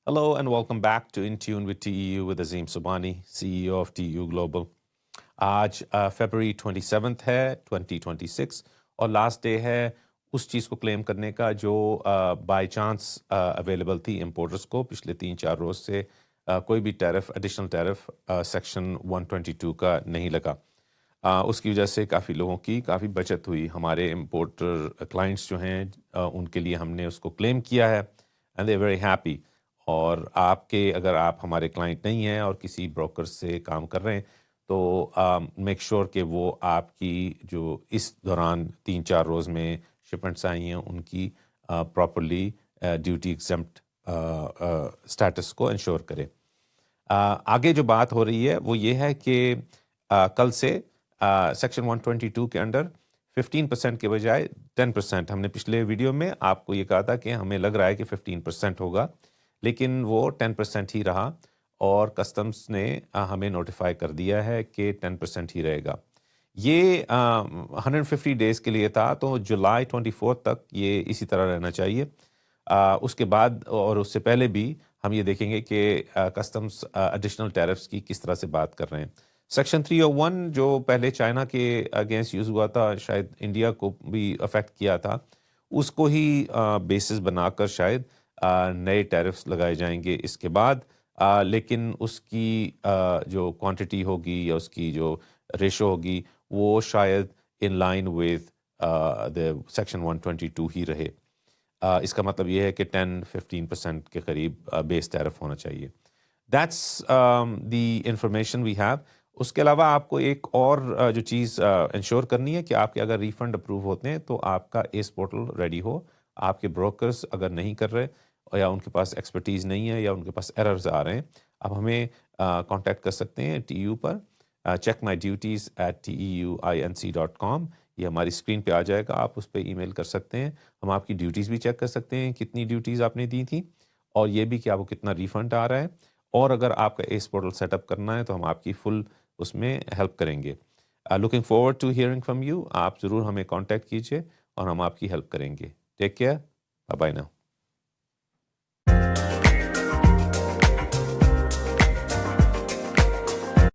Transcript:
Hello and welcome back to In Tune with TEU with Azim Subhani, CEO of TEU Global. आज February 27th है 2026 और last day है उस चीज़ को claim करने का जो बाय चांस अवेलेबल थी इम्पोर्टर्स को पिछले 3-4 रोज़ से कोई भी टैरिफ एडिशनल टैरिफ सेक्शन 122 का नहीं लगा। उसकी वजह से काफ़ी लोगों की काफ़ी बचत हुई। हमारे इम्पोर्टर क्लाइंट्स जो हैं उनके लिए हमने उसको क्लेम किया है एंड दे वेरी हैप्पी। और आपके अगर आप हमारे क्लाइंट नहीं हैं और किसी ब्रोकर से काम कर रहे हैं तो मेक श्योर कि वो आपकी जो इस दौरान 3-4 रोज़ में शिपमेंट्स आई हैं उनकी प्रॉपरली ड्यूटी एग्जेम्प्ट स्टेटस को इंश्योर करें। आगे जो बात हो रही है वो ये है कि कल से सेक्शन 122 के अंडर 15% के बजाय 10%, हमने पिछले वीडियो में आपको ये कहा था कि हमें लग रहा है कि 15% होगा, लेकिन वो 10% ही रहा और कस्टम्स ने हमें नोटिफाई कर दिया है कि 10% ही रहेगा। ये 150 डेज़ के लिए था, तो जुलाई 24 तक ये इसी तरह रहना चाहिए। उसके बाद और उससे पहले भी हम ये देखेंगे कि कस्टम्स एडिशनल टैरिफ्स की किस तरह से बात कर रहे हैं। सेक्शन 301 जो पहले चाइना के अगेंस्ट यूज़ हुआ था, शायद इंडिया को भी अफेक्ट किया था, उसको ही बेसिस बनाकर शायद नए टैरिफ्स लगाए जाएंगे इसके बाद। लेकिन उसकी जो क्वांटिटी होगी या उसकी जो रेशो होगी वो शायद in line with the section 122 ही रहे। इसका मतलब ये है कि 10-15% के करीब बेस टैरिफ होना चाहिए। That's the information we have. उसके अलावा आपको एक और जो चीज़ इंश्योर करनी है कि आपके अगर रिफ़ंड अप्रूव होते हैं तो आपका एस पोर्टल रेडी हो। आपके ब्रोकर्स अगर नहीं कर रहे या उनके पास एक्सपर्टीज़ नहीं है या उनके पास एरर्स आ रहे हैं, आप हमें कांटेक्ट कर सकते हैं TEU पर checkmyduties@teuinc.com। ये हमारी स्क्रीन पे आ जाएगा, आप उस पर ईमेल कर सकते हैं। हम आपकी ड्यूटीज़ भी चेक कर सकते हैं, कितनी ड्यूटीज़ आपने दी थी और ये भी कि आपको कितना रिफ़ंड आ रहा है। और अगर आपका एस पोर्टल सेटअप करना है तो हम आपकी फुल उसमें हेल्प करेंगे। Looking forward to hearing from you. आप ज़रूर हमें कांटेक्ट कीजिए और हम आपकी हेल्प करेंगे। Take care, bye bye now.